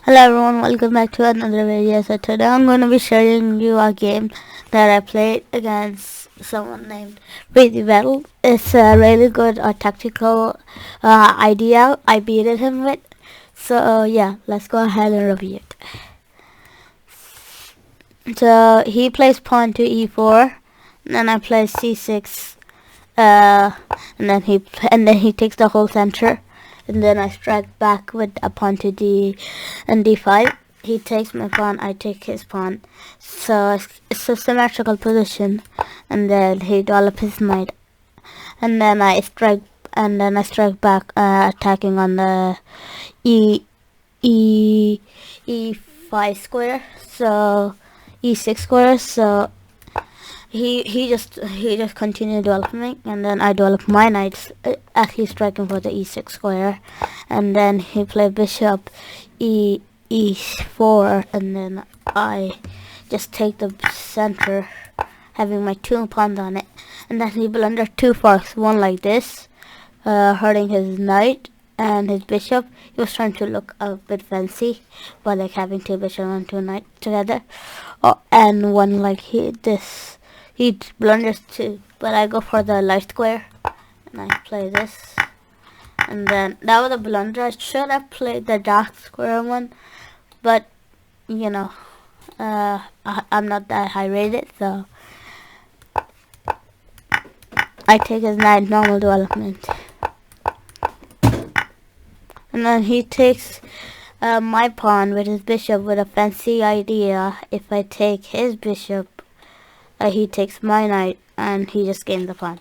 Hello everyone, welcome back to another video. So today I'm going to be showing you a game that I played against someone named Crazy Battle. It's a really good tactical idea I beated him with. So yeah, let's go ahead and review it. So he plays pawn to e4, and then I play c6, and then he takes the whole center. And then I strike back with a pawn to d and d5. He takes my pawn, I take his pawn. So it's a symmetrical position. And then he develops his knight. And then I strike back, attacking on the e5 square. So e6 square. So he just continued developing, and then I developed my knights, actually striking for the e6 square, and then he played bishop e4, and then I just take the center, having my two pawns on it, and then he blundered two forks, one like this, hurting his knight and his bishop. He was trying to look a bit fancy by like having two bishops and two knights together, and one like this. He blunders two, but I go for the light square, and I play this. And then that was a blunder. I should have played the dark square one, but you know, I'm not that high rated, so I take his knight, normal development. And then he takes my pawn with his bishop with a fancy idea. If I take his bishop, he takes my knight, and he just gained the pawn.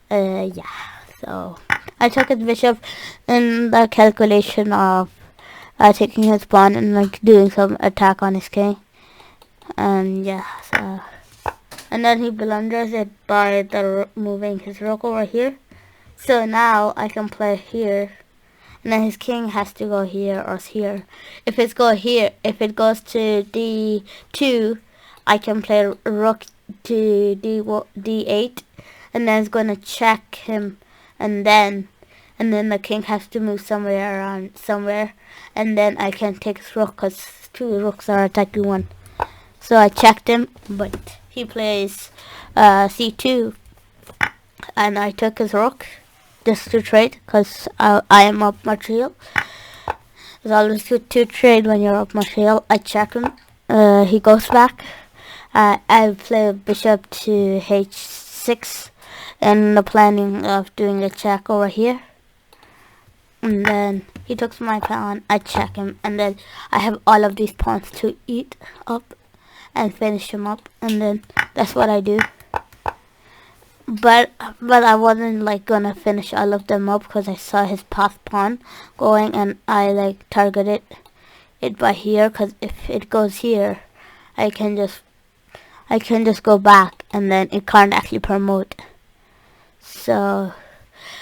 Yeah, so I took his bishop in the calculation of taking his pawn and like doing some attack on his king. And yeah, so and then he blunders it by moving his rook over here. So now I can play here, and then his king has to go here or here. If it goes to d2, I can play rook to d8, and then it's gonna check him, and then the king has to move somewhere, and then I can take his rook because two rooks are attacking one. So I checked him, but he plays c2, and I took his rook just to trade because I am up material. It's always good to trade when you're up material. I check him. He goes back. I play bishop to h6 and the planning of doing a check over here. And then he took my pawn, I check him, and then I have all of these pawns to eat up and finish him up, and then that's what I do. But I wasn't like gonna finish all of them up because I saw his pass pawn going, and I like targeted it by here, because if it goes here, I can just go back, and then it can't actually promote. So,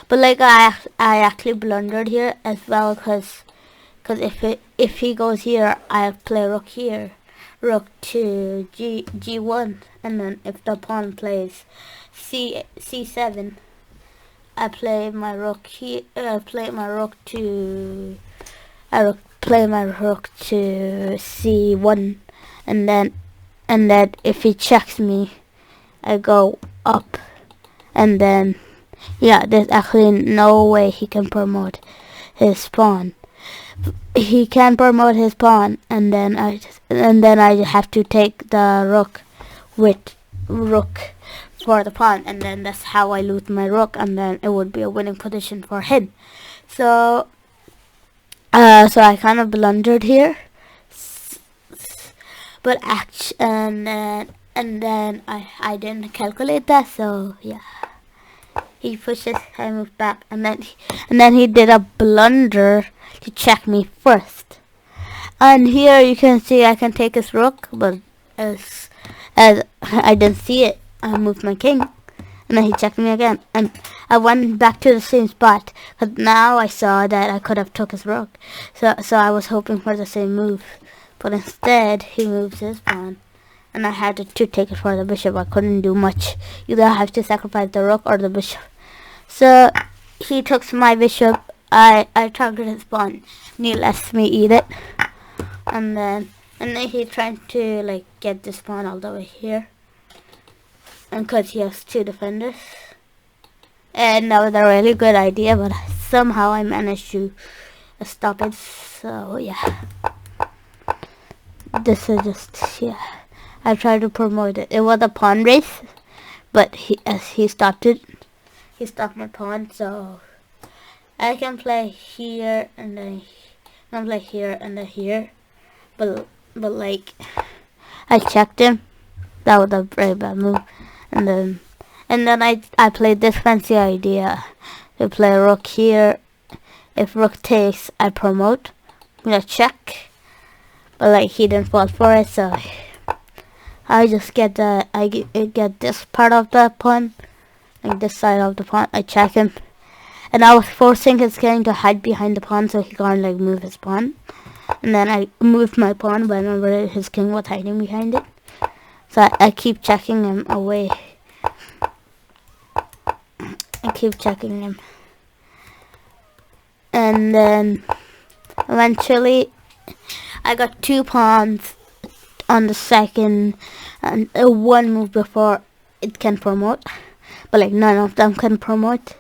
but like I actually blundered here as well, because if he goes here, I play rook here, rook to g1, and then if the pawn plays c7, I play my rook here. Play my rook to c1, and then if he checks me, I go up, and then yeah, there's actually no way he can promote his pawn. He can promote his pawn, and then I have to take the rook with rook for the pawn, and then that's how I lose my rook, and then it would be a winning position for him. So I kind of blundered here. But and then I didn't calculate that, so yeah. He pushes, I move back, and then he did a blunder to check me first. And here you can see I can take his rook, but as I didn't see it, I moved my king, and then he checked me again, and I went back to the same spot, but now I saw that I could have took his rook, so I was hoping for the same move. But instead, he moves his pawn, and I had to take it for the bishop. I couldn't do much. Either I have to sacrifice the rook or the bishop. So he took my bishop. I targeted his pawn, and he lets me eat it. and then he trying to like get this pawn all the way here, and cause he has 2 defenders, and that was a really good idea, but somehow I managed to stop it. So yeah, this is just, yeah, I tried to promote it. It was a pawn race, but he stopped it. He stopped my pawn, so I can play here and then I can play here and then here. But like, I checked him. That was a very bad move. And then I played this fancy idea to play rook here. If rook takes, I promote. I'm gonna check. But like, he didn't fall for it, so I just get get this part of the pawn, like this side of the pawn. I check him, and I was forcing his king to hide behind the pawn so he can't like move his pawn. And then I moved my pawn whenever his king was hiding behind it. So I keep checking him away. I keep checking him, and then eventually I got 2 pawns on the second, and 1 move before it can promote, but like none of them can promote.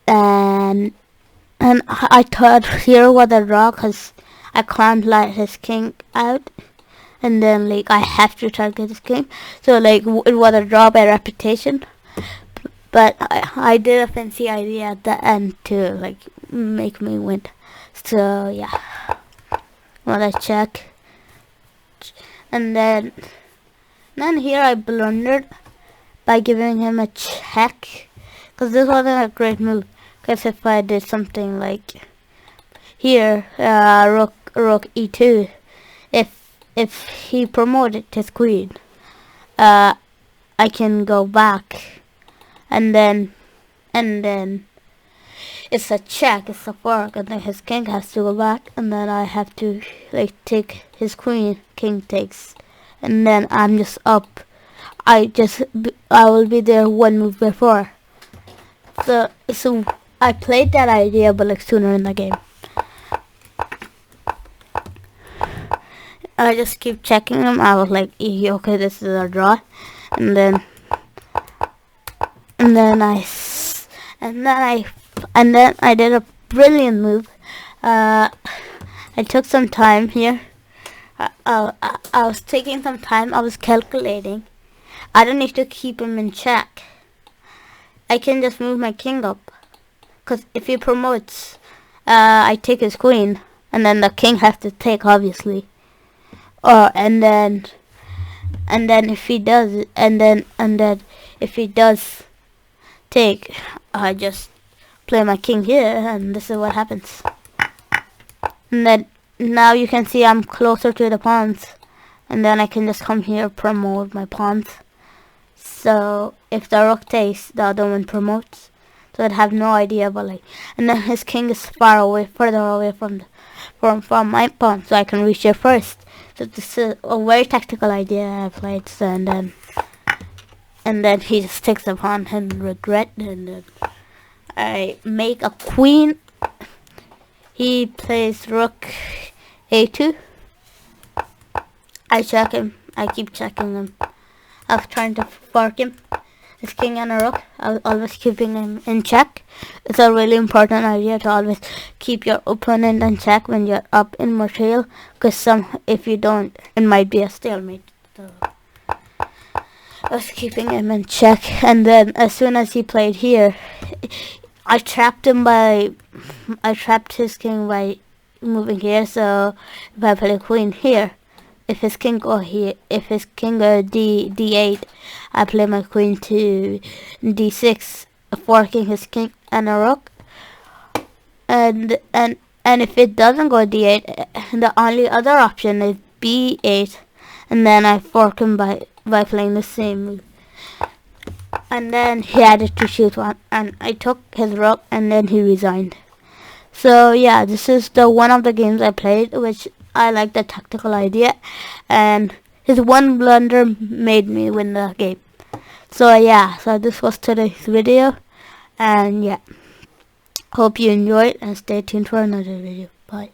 And I thought here was a draw because I can't let his king out, and then like I have to target his king, so like it was a draw by reputation. But I did a fancy idea at the end to like make me win. So yeah, well, I check, and then here I blundered by giving him a check, because this wasn't a great move. Because if I did something like here, rook e2, if he promoted his queen, I can go back, and then it's a check, it's a fork, and then his king has to go back, and then I have to like take his queen, king takes, and then I'm just up. I will be there 1 move before. So I played that idea, but like sooner in the game. I just keep checking him. I was like, okay, this is a draw, and then I did a brilliant move. I took some time here. I was taking some time. I was calculating. I don't need to keep him in check. I can just move my king up, because if he promotes, I take his queen, and then the king has to take, obviously. And then if he does, if he does take, I just play my king here, and this is what happens. And then now you can see I'm closer to the pawns, and then I can just come here, promote my pawns. So if the rook takes, the other one promotes. So I'd have no idea, but like, and then his king is further away from my pawn, so I can reach it first. So this is a very tactical idea I played. So and then he just takes the pawn and regret, and then I make a queen. He plays rook a2. I check him. I keep checking him. I was trying to fork him, his king and a rook. I was always keeping him in check. It's a really important idea to always keep your opponent in check when you're up in material, because if you don't, it might be a stalemate. So I was keeping him in check, and then as soon as he played here, I trapped his king by moving here. So if I play queen here, if his king go d8, I play my queen to d6, forking his king and a rook. And if it doesn't go d8, the only other option is b8, and then I fork him by playing the same move. And then he had to choose one, and I took his rook, and then he resigned. So yeah, this is the one of the games I played, which I like the tactical idea, and his one blunder made me win the game. So yeah, so this was today's video, and yeah, hope you enjoyed, and stay tuned for another video. Bye.